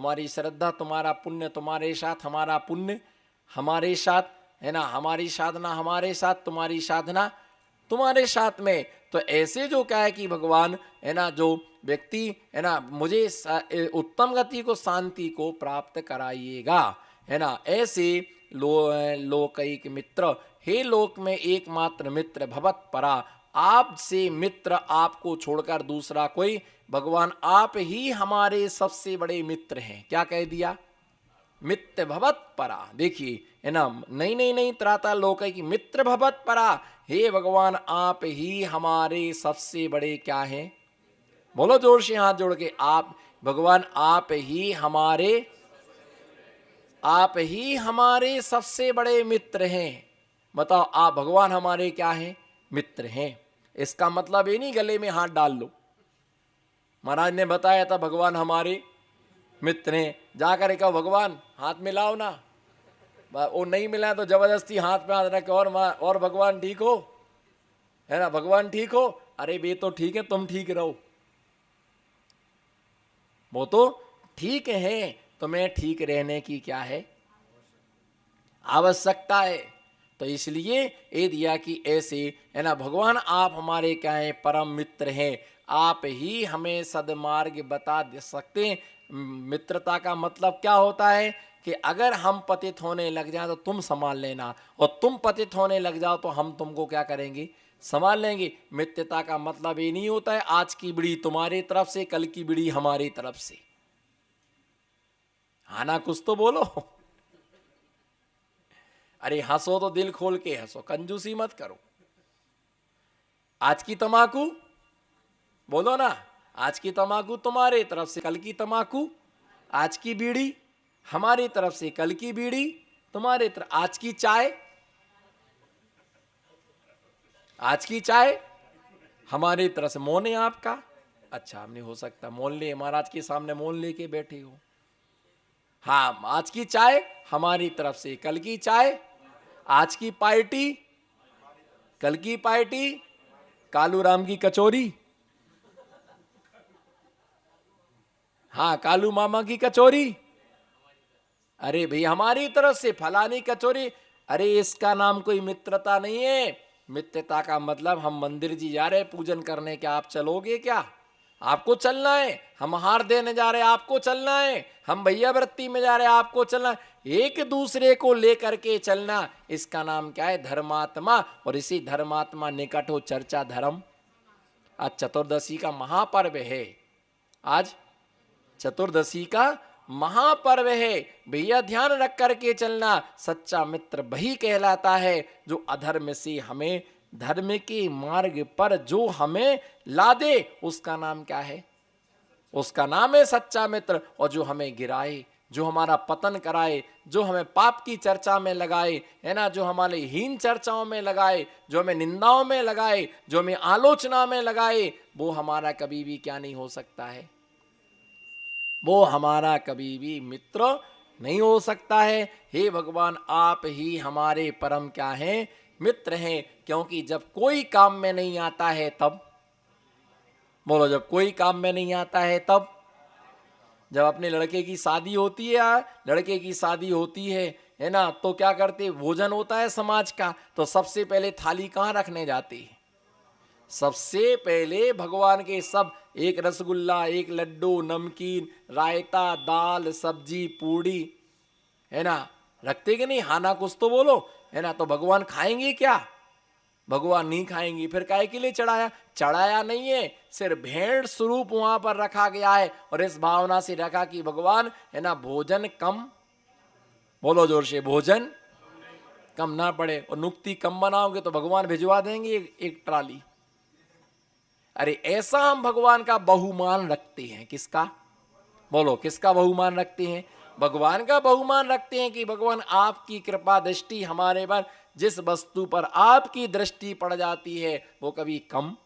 तुम्हारी श्रद्धा, तुम्हारा पुण्य तुम्हारे साथ, हमारा पुण्य हमारे साथ, है ना, हमारी साधना हमारे साथ, तुम्हारी साधना तुम्हारे साथ में। तो ऐसे जो क्या है कि भगवान, है ना, जो व्यक्ति, है ना, मुझे उत्तम गति को, शांति को प्राप्त कराइएगा, है ना, ऐसे लोकैक मित्र, हे लोक में एकमात्र मित्र, भवत परा, आपसे मित्र, आपको छोड़कर दूसरा कोई, भगवान आप ही हमारे सबसे बड़े मित्र हैं। क्या कह दिया? मित्र भवत परा। देखिए, है ना, नहीं नहीं नहीं, त्राता लोक की मित्र भवत परा, हे भगवान आप ही हमारे सबसे बड़े क्या हैं? बोलो जोर से हाथ जोड़ के, आप भगवान आप ही हमारे सबसे बड़े मित्र हैं। बताओ, आप भगवान हमारे क्या हैं? मित्र हैं। इसका मतलब ये नहीं गले में हाथ डाल लो। महाराज ने बताया था भगवान हमारे मित्र हैं, जाकर कहो भगवान हाथ मिलाओ ना, वो नहीं मिला तो जबरदस्ती हाथ पे हाथ रखे, और भगवान ठीक हो, है ना, भगवान ठीक हो, अरे वे तो ठीक है, तुम ठीक रहो। वो तो ठीक है, तुम्हें ठीक रहने की क्या है? आवश्यकता है। तो इसलिए ये दिया कि ऐसे, है ना, भगवान आप हमारे क्या हैं? परम मित्र हैं। आप ही हमें सदमार्ग बता दे सकते हैं। मित्रता का मतलब क्या होता है कि अगर हम पतित होने लग जाए तो तुम संभाल लेना, और तुम पतित होने लग जाओ तो हम तुमको क्या करेंगे? संभाल लेंगे। मित्रता का मतलब ये नहीं होता है आज की बीड़ी तुम्हारी तरफ से, कल की बीड़ी हमारी तरफ से। हाँ ना, कुछ तो बोलो। अरे हंसो तो दिल खोल के हंसो, कंजूसी मत करो। आज की तमाकू बोलो ना, आज की तमाकू तुम्हारे तरफ से, कल की तमाकू, आज की बीड़ी हमारी तरफ से, कल की बीड़ी तुम्हारे तरफ। आज की चाय हमारी तरफ से। मौन है आपका? अच्छा, हमने हो सकता मौन ले, महाराज के सामने मौन लेके बैठे हो। हाँ, आज की चाय हमारी तरफ से, कल की चाय, आज की पार्टी, कल की पार्टी, कालू राम की कचौरी, हाँ, कालू मामा की कचौरी, अरे भाई हमारी तरफ से फलानी कचौरी। अरे इसका नाम कोई मित्रता नहीं है। मित्रता का मतलब हम मंदिर जी जा रहे पूजन करने, क्या आप चलोगे? क्या आपको चलना है? हम हार देने जा रहे, आपको चलना है। हम भैया वृत्ति में जा रहे, आपको चलना है। एक दूसरे को लेकर के चलना, इसका नाम क्या है? धर्मात्मा। और इसी धर्मात्मा निकट हो चर्चा धर्म। आज चतुर्दशी का महापर्व है, आज चतुर्दशी का महापर्व है। भैया ध्यान रख करके चलना। सच्चा मित्र वही कहलाता है जो अधर्म से हमें धर्म के मार्ग पर जो हमें ला दे, उसका नाम क्या है? उसका नाम है सच्चा मित्र। और जो हमें गिराए, जो हमारा पतन कराए, जो हमें पाप की चर्चा में लगाए, है ना, जो हमारे हीन चर्चाओं में लगाए, जो हमें निंदाओं में लगाए, जो हमें आलोचना में लगाए, वो हमारा कभी भी क्या नहीं हो सकता है? वो हमारा कभी भी मित्र नहीं हो सकता है। हे भगवान आप ही हमारे परम क्या हैं? मित्र हैं। क्योंकि जब कोई काम में नहीं आता है तब, बोलो, जब कोई काम में नहीं आता है तब, जब अपने लड़के की शादी होती है, लड़के की शादी होती है ना, तो क्या करते? भोजन होता है समाज का, तो सबसे पहले थाली कहाँ रखने जाते हैं? सबसे पहले भगवान के सब, एक रसगुल्ला, एक लड्डू, नमकीन, रायता, दाल, सब्जी, पूड़ी, है ना, रखते कि नहीं? हाँ ना, कुछ तो बोलो, है ना। तो भगवान खाएंगे क्या? भगवान नहीं खाएंगे। फिर काहे के लिए चढ़ाया? चढ़ाया नहीं है, सिर्फ भेंट स्वरूप वहां पर रखा गया है। और इस भावना से रखा कि भगवान, है ना, भोजन कम, बोलो जोर से, भोजन कम ना पड़े। और नुक्ति कम बनाओगे तो भगवान भिजवा देंगे एक ट्राली। अरे ऐसा हम भगवान का बहुमान रखते हैं। किसका? बोलो, किसका बहुमान रखते हैं? भगवान का बहुमान रखते हैं कि भगवान आपकी कृपा दृष्टि हमारे पर, जिस वस्तु पर आपकी दृष्टि पड़ जाती है वो कभी कम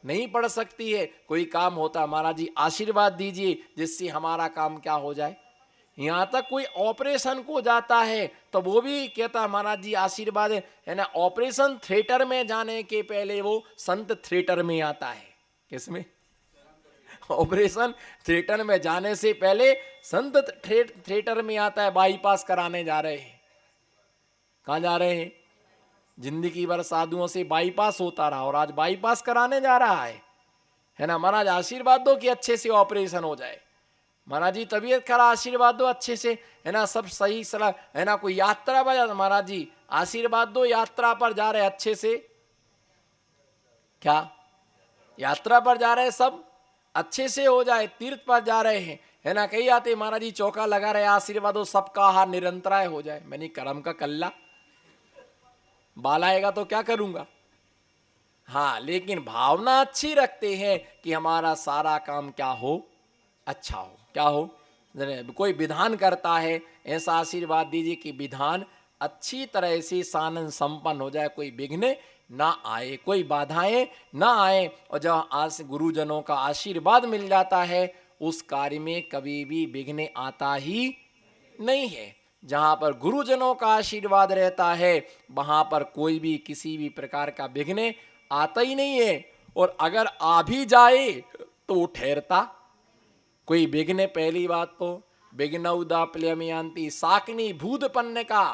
नहीं पड़ सकती है। कोई काम होता, महाराज जी आशीर्वाद दीजिए जिससे हमारा काम क्या हो जाए। यहां तक कोई ऑपरेशन को जाता है तो वो भी कहता महाराज जी आशीर्वाद है ना। ऑपरेशन थिएटर में जाने के पहले वो संत थिएटर में आता है। किसमें? ऑपरेशन थिएटर में जाने से पहले संत थिएटर में आता है, बाईपास कराने जा रहे हैं। कहाँ जा रहे हैं? जिंदगी भर साधुओं से बाईपास होता रहा और आज बाईपास कराने जा रहा है ना। महाराज आशीर्वाद दो कि अच्छे से ऑपरेशन हो जाए। महाराज जी तबीयत खराब, आशीर्वाद दो अच्छे से, है ना, सब सही सलाह, है ना। कोई यात्रा पर जा, महाराज जी आशीर्वाद दो, यात्रा पर जा रहे अच्छे से। क्या यात्रा पर जा रहे, सब अच्छे से हो जाए, तीर्थ पर जा रहे हैं, है ना। कई आते महाराज जी चौका लगा रहे, आशीर्वाद दो सबका आहार निरंतराय हो जाए। मैंने कर्म का कल्ला, बाल आएगा तो क्या करूंगा। हाँ, लेकिन भावना अच्छी रखते हैं कि हमारा सारा काम क्या हो, अच्छा हो। क्या हो? कोई विधान करता है, ऐसा आशीर्वाद दीजिए कि विधान अच्छी तरह से सानंद संपन्न हो जाए, कोई विघ्न ना आए, कोई बाधाएं ना आए। और जब आज गुरुजनों का आशीर्वाद मिल जाता है, उस कार्य में कभी भी विघ्न आता ही नहीं है। जहाँ पर गुरुजनों का आशीर्वाद रहता है, वहाँ पर कोई भी किसी भी प्रकार का विघ्न आता ही नहीं है। और अगर आ भी जाए तो ठहरता कोई विघ्न। पहली बात तो विघ्नौ दापल्यमयांति साकनी भूतपन्न का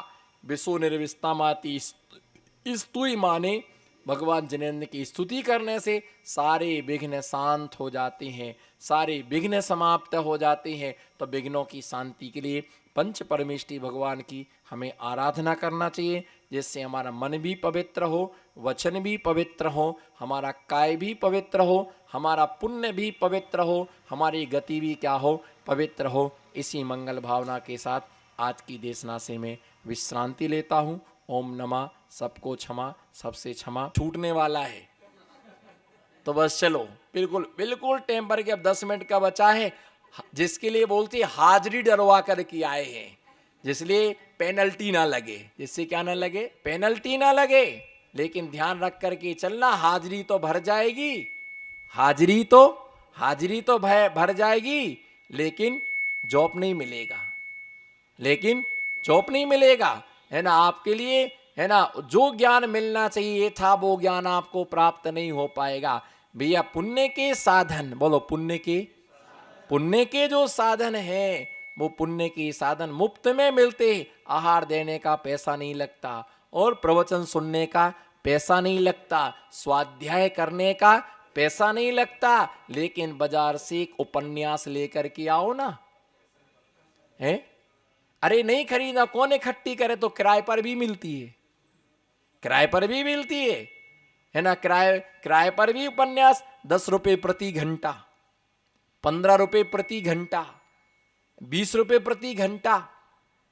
विशो निर्विस्ता माती। स्तुति माने भगवान जिनेन्द्र की स्तुति करने से सारे विघ्न शांत हो जाते हैं, सारे विघ्न समाप्त हो जाते हैं। तो विघ्नों की शांति के लिए पंच परमेष्टि भगवान की हमें आराधना करना चाहिए, जिससे हमारा मन भी पवित्र हो, वचन भी पवित्र हो, हमारा काय भी पवित्र हो, हमारा पुण्य भी पवित्र हो, हमारी गति भी क्या हो, पवित्र हो। इसी मंगल भावना के साथ आज की देशना से मैं विश्रांति लेता हूँ। ओम नमः। सबको क्षमा, सबसे क्षमा छूटने वाला है तो बस चलो, बिल्कुल बिल्कुल टेम्पर के। अब 10 मिनट का बचा है, जिसके लिए बोलती हाजिरी डरवा कर के आए हैं, जिसलिए पेनल्टी ना लगे, जिससे क्या ना लगे, पेनल्टी ना लगे। लेकिन ध्यान रख कर के चलना, हाजिरी तो भर जाएगी, हाजिरी तो भर जाएगी, लेकिन जॉब नहीं मिलेगा, लेकिन जॉब नहीं मिलेगा, है ना। आपके लिए, है ना, जो ज्ञान मिलना चाहिए था वो ज्ञान आपको प्राप्त नहीं हो पाएगा। भैया पुण्य के साधन, बोलो पुण्य के जो साधन हैं, वो पुण्य के साधन मुफ्त में मिलते। आहार देने का पैसा नहीं लगता, और प्रवचन सुनने का पैसा नहीं लगता, स्वाध्याय करने का पैसा नहीं लगता। लेकिन बाजार से एक उपन्यास लेकर के आओ ना, है, अरे नहीं खरीदना, कौन इकट्ठी करे, तो किराए पर भी मिलती है, किराए पर भी मिलती है ना। किराए पर भी उपन्यास 10 रुपए प्रति घंटा, 15 रुपए प्रति घंटा, 20 रुपए प्रति घंटा,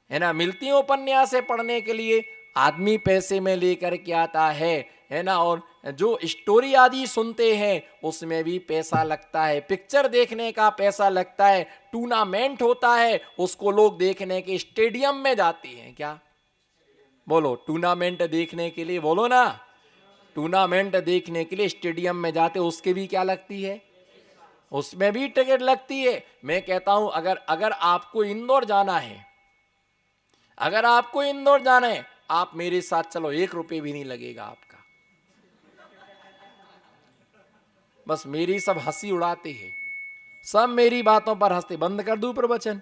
है ना, मिलती है उपन्यास है पढ़ने के लिए। आदमी पैसे में लेकर के आता है ना। और जो स्टोरी आदि सुनते हैं उसमें भी पैसा लगता है, पिक्चर देखने का पैसा लगता है, टूर्नामेंट होता है उसको लोग देखने के स्टेडियम में जाते हैं। क्या बोलो, टूर्नामेंट देखने के लिए, बोलो ना, टूर्नामेंट देखने के लिए स्टेडियम में जाते, उसके भी क्या लगती है, उसमें भी टिकट लगती है। मैं कहता हूं अगर आपको इंदौर जाना है, अगर आपको इंदौर जाना है, आप मेरे साथ चलो, 1 रुपये भी नहीं लगेगा आपका। बस मेरी सब हंसी उड़ाते हैं, सब मेरी बातों पर हंसते। बंद कर दूं प्रवचन,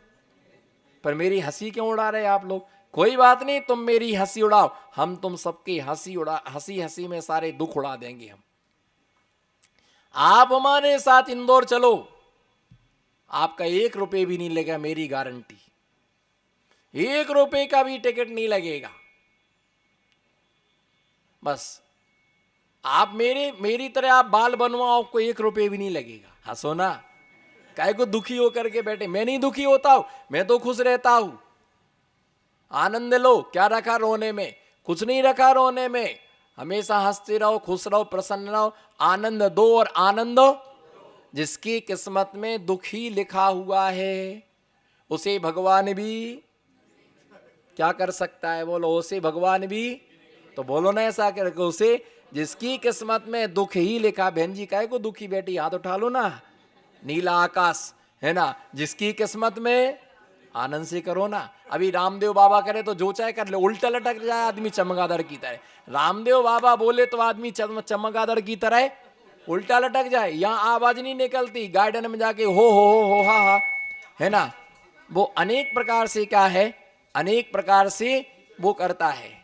पर मेरी हंसी क्यों उड़ा रहे आप लोग? कोई बात नहीं, तुम मेरी हंसी उड़ाओ, हम तुम सबकी हंसी में सारे दुख उड़ा देंगे हम। आप हमारे साथ इंदौर चलो, आपका 1 रुपये भी नहीं लगेगा, मेरी गारंटी, 1 रुपये का भी टिकट नहीं लगेगा। बस आप मेरी तरह आप बाल बनवाओ, आपको 1 रुपये भी नहीं लगेगा। हंसो ना, काहे को दुखी होकर के बैठे? मैं नहीं दुखी होता हूं, मैं तो खुश रहता हूं। आनंद लो, क्या रखा रोने में? कुछ नहीं रखा रोने में। हमेशा हंसते रहो, खुश रहो, प्रसन्न रहो, आनंद दो और आनंद जिसकी किस्मत में दुखी लिखा हुआ है उसे भगवान भी क्या कर सकता है? बोलो, उसे भगवान भी, तो बोलो ना ऐसा करके, उसे जिसकी किस्मत में दुख ही लिखा। बहन जी काहे को दुखी बैठी, हाथ उठा लो ना। नीला आकाश, है ना, जिसकी किस्मत में, आनंद से करो ना। अभी रामदेव बाबा करे तो जो चाहे कर ले, उल्टा लटक जाए आदमी चमगादड़ की तरह। रामदेव बाबा बोले तो आदमी चमगादड़ की तरह उल्टा लटक जाए, यहाँ आवाज नहीं निकलती, गार्डन में जाके हो हा, है ना। वो अनेक प्रकार से क्या है, अनेक प्रकार से वो करता है।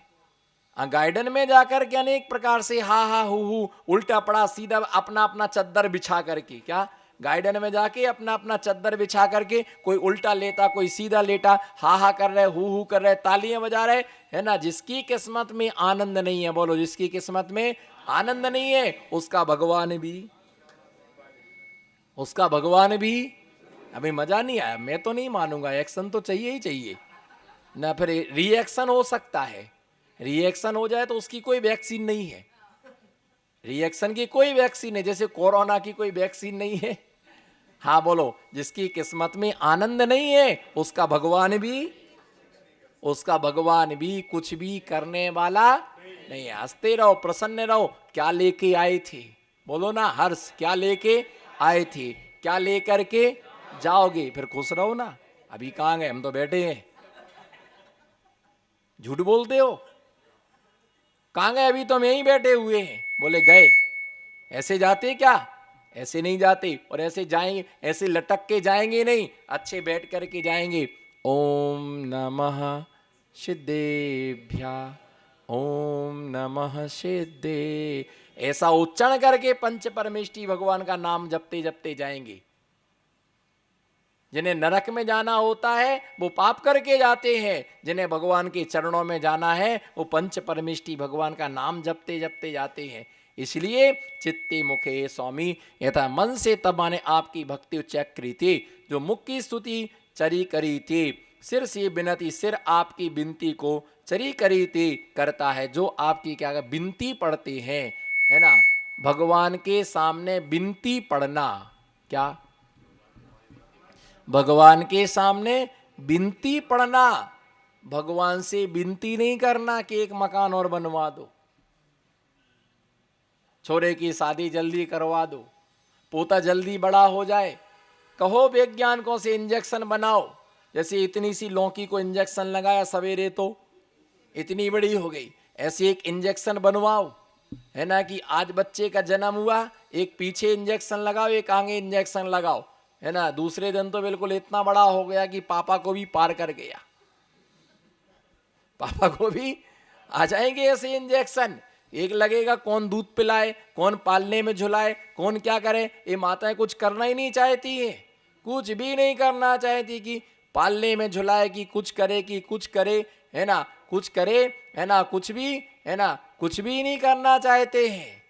गार्डन में जाकर के अनेक प्रकार से हा हु उल्टा पड़ा सीधा अपना अपना चद्दर बिछा करके, क्या गार्डन में जाके अपना अपना चद्दर बिछा करके कोई उल्टा लेटा, कोई सीधा लेटा, हा कर रहे, हु कर रहे, तालियां बजा रहे, है ना। जिसकी किस्मत में आनंद नहीं है, बोलो जिसकी किस्मत में आनंद नहीं है, उसका भगवान भी अभी मजा नहीं आया, मैं तो नहीं मानूंगा, एक्शन तो चाहिए ही चाहिए ना। फिर रिएक्शन हो सकता है, रिएक्शन हो जाए तो उसकी कोई वैक्सीन नहीं है, रिएक्शन की कोई वैक्सीन है, जैसे कोरोना की कोई वैक्सीन नहीं है। हाँ बोलो, जिसकी किस्मत में आनंद नहीं है उसका भगवान भी कुछ भी करने वाला नहीं है। हंसते रहो, प्रसन्न रहो। क्या लेके आए थे, बोलो ना, हर्ष क्या लेके आए थे, क्या लेकर के जाओगे, फिर खुश रहो ना। अभी कहाँ गए, हम तो बैठे हैं, झूठ बोलते हो, कहाँ गए, अभी तो हम यहीं बैठे हुए हैं। बोले गए, ऐसे जाते क्या, ऐसे नहीं जाते, और ऐसे जाएंगे, ऐसे लटक के जाएंगे नहीं, अच्छे बैठ करके जाएंगे। ओम नमः सिद्धेभ्या, ओम नमः सिद्धे, ऐसा उच्चारण करके पंच परमेष्टि भगवान का नाम जपते जपते जाएंगे। जिन्हें नरक में जाना होता है वो पाप करके जाते हैं, जिन्हें भगवान के चरणों में जाना है वो पंच परमेष्टि भगवान का नाम जपते जपते जाते हैं। इसलिए चित्ते मुखे स्वामी यथा, मन से तब माने आपकी भक्ति उच्चक करी थी, जो मुख की स्तुति चरी करी थी, सिर से बिनती, सिर आपकी बिनती को चरी करी थी करता है, जो आपकी क्या बिनती पढ़ते हैं, है ना। भगवान के सामने बिनती पढ़ना, क्या भगवान के सामने बिनती पढ़ना, भगवान से बिनती नहीं करना कि एक मकान और बनवा दो, छोरे की शादी जल्दी करवा दो, पोता जल्दी बड़ा हो जाए। कहो वैज्ञानिकों से इंजेक्शन बनाओ, जैसे इतनी सी लौकी को इंजेक्शन लगाया सवेरे तो इतनी बड़ी हो गई, ऐसे एक इंजेक्शन बनवाओ, है ना। कि आज बच्चे का जन्म हुआ, एक पीछे इंजेक्शन लगाओ, एक आगे इंजेक्शन लगाओ, है ना। दूसरे दिन तो बिल्कुल इतना बड़ा हो गया कि पापा को भी पार कर गया, पापा को भी आ जाएंगे ऐसे इंजेक्शन। एक लगेगा, कौन दूध पिलाए, कौन पालने में झुलाए, कौन क्या करे। ये माताएं कुछ करना ही नहीं चाहती है, कुछ भी नहीं करना चाहती कि पालने में झुलाए, कि कुछ करे, कि कुछ करे, है ना, कुछ करे, है ना, कुछ भी, है ना, कुछ भी नहीं करना चाहते हैं।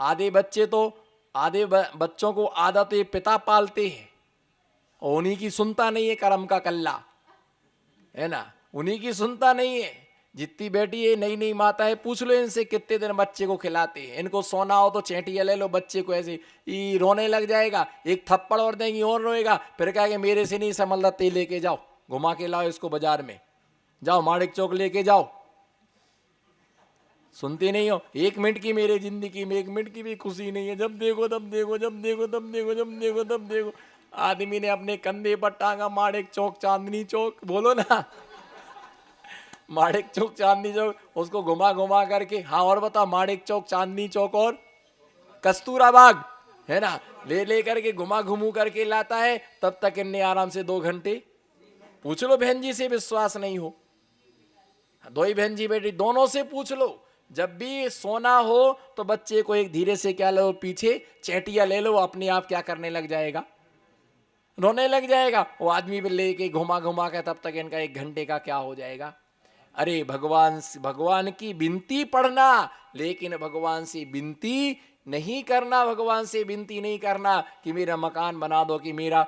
आधे बच्चे तो, आधे बच्चों को आधा तो ये पिता पालते हैं, और उन्हीं की सुनता नहीं है कर्म का कल्ला, है ना, उन्हीं की सुनता नहीं है। जितनी बेटी है नई नई माता है, पूछ लो इनसे कितने दिन बच्चे को खिलाते हैं। इनको सोना हो तो चेंटिया ले लो, बच्चे को ऐसे ही रोने लग जाएगा, एक थप्पड़ और देंगी और रोएगा, फिर कहेंगे मेरे से नहीं संभलता, तेल लेके जाओ, घुमा के लाओ इसको बाजार में, जाओ माणिक चौक लेके जाओ। सुनते नहीं हो, 1 मिनट की मेरे जिंदगी में 1 मिनट की भी खुशी नहीं है, जब देखो तब देखो, जब देखो तब देखो, जब देखो तब देखो। आदमी ने अपने कंधे पर टांगा माणिक चौक चांदनी चौक, बोलो ना, माणिक चौक चांदनी चौक, उसको घुमा घुमा करके। हाँ और बता, माणिक चौक चांदनी चौक और कस्तूरा बाग, है ना, ले ले करके घुमा घुमू करके लाता है। तब तक इनने आराम से 2 घंटे, पूछ लो बहन जी से, विश्वास नहीं हो, दो ही बहन जी बेटी दोनों से पूछ लो। जब भी सोना हो तो बच्चे को एक धीरे से क्या लो, पीछे चेटिया ले लो, अपने आप क्या करने लग जाएगा, रोने लग जाएगा। वो आदमी भी लेके घुमा घुमा के, तब तक इनका 1 घंटे का क्या हो जाएगा। अरे भगवान की बिनती पढ़ना, लेकिन भगवान से बिनती नहीं करना, भगवान से बिनती नहीं करना कि मेरा मकान बना दो, कि मेरा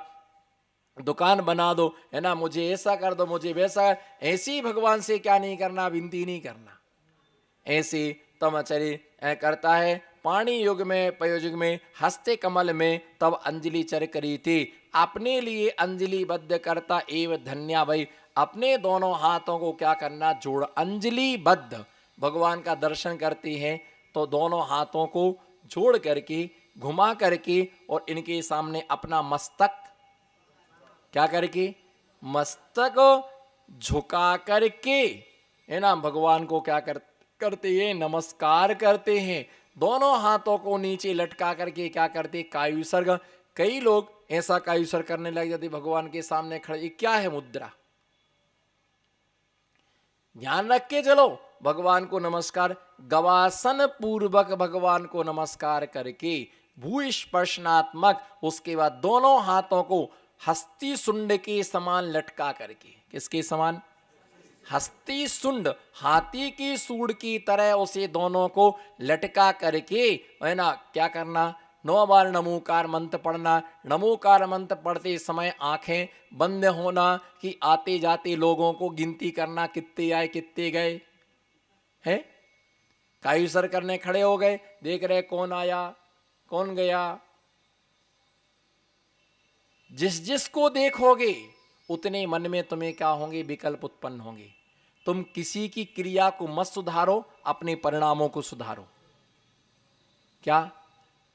दुकान बना दो, है ना, मुझे ऐसा कर दो, मुझे वैसा। ऐसी भगवान से क्या नहीं करना, विनती नहीं करना। ऐसे तम आचर्य करता है। पाणी युग में पयोयुग में, हस्ते कमल में तब अंजलि चर करी थी, अपने लिए अंजलि बद्ध करता एवं धन्या भाई। अपने दोनों हाथों को क्या करना, जोड़, अंजलि बद्ध, भगवान का दर्शन करते हैं तो दोनों हाथों को जोड़ करके, घुमा करके, और इनके सामने अपना मस्तक क्या करके, मस्तक झुका करके, है ना, भगवान को क्या करते हैं, नमस्कार करते हैं। दोनों हाथों को नीचे लटका करके क्या करते, कायुसर्ग। कई लोग ऐसा कायुसर्ग करने लग जाते भगवान के सामने खड़े। ये क्या है मुद्रा? ध्यान रख के चलो, भगवान को नमस्कार, गवासन पूर्वक भगवान को नमस्कार करके भूस्पर्शनात्मक, उसके बाद दोनों हाथों को हस्ती सुंड के समान लटका करके, किसके समान? हस्ती सुंड, हाथी की सूंड की तरह उसे दोनों को लटका करके, है ना, क्या करना, 9 बार नमोकार मंत्र पढ़ना। नमोकार मंत्र पढ़ते समय आंखें बंद होना, कि आते जाते लोगों को गिनती करना, कितने आए कितने गए हैं। कायुसर करने खड़े हो गए, देख रहे कौन आया कौन गया। जिस जिसको देखोगे उतने मन में तुम्हें क्या होंगे, विकल्प उत्पन्न होंगे। तुम किसी की क्रिया को मत सुधारो, अपने परिणामों को सुधारो। क्या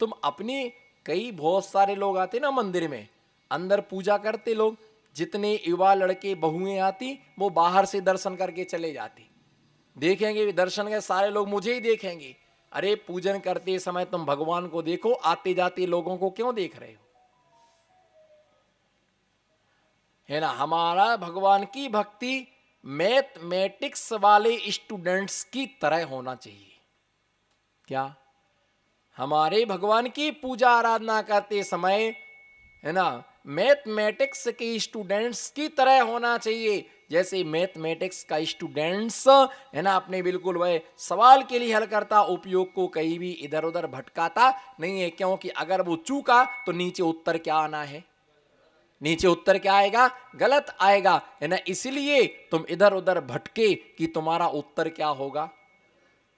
तुम अपनी, कई बहुत सारे लोग आते ना मंदिर में, अंदर पूजा करते लोग, जितने युवा लड़के बहुएं आती वो बाहर से दर्शन करके चले जाते। देखेंगे दर्शन के सारे लोग मुझे ही देखेंगे। अरे पूजन करते समय तुम भगवान को देखो, आते जाते लोगों को क्यों देख रहे हो? है ना, हमारा भगवान की भक्ति मैथमेटिक्स वाले स्टूडेंट्स की तरह होना चाहिए। क्या हमारे भगवान की पूजा आराधना करते समय, है ना, मैथमेटिक्स के स्टूडेंट्स की तरह होना चाहिए। जैसे मैथमेटिक्स का स्टूडेंट्स, है ना, अपने बिल्कुल वह सवाल के लिए हल करता, उपयोग को कहीं भी इधर उधर भटकाता नहीं है। क्योंकि अगर वो चूका तो नीचे उत्तर क्या आना है, नीचे उत्तर क्या आएगा, गलत आएगा, है ना। इसलिए तुम इधर उधर भटके कि तुम्हारा उत्तर क्या होगा,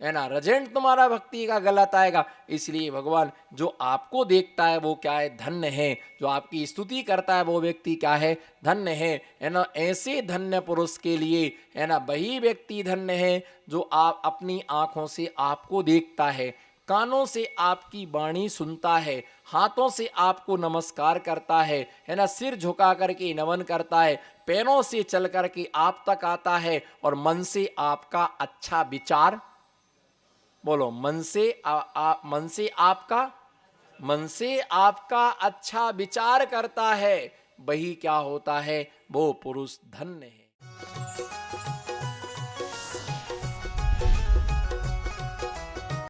है ना, रिजल्ट तुम्हारा भक्ति का गलत आएगा। इसलिए भगवान जो आपको देखता है वो क्या है, धन्य है। जो आपकी स्तुति करता है वो व्यक्ति क्या है, धन्य है ना। ऐसे धन्य पुरुष के लिए, है ना, वही व्यक्ति धन्य है जो आप अपनी आंखों से आपको देखता है, कानों से आपकी वाणी सुनता है, हाथों से आपको नमस्कार करता है ना, सिर झुका करके नमन करता है, पैरों से चल करके आप तक आता है, और मन से आपका अच्छा विचार, बोलो, मन से आपका अच्छा विचार करता है, वही क्या होता है, वो पुरुष धन्य है।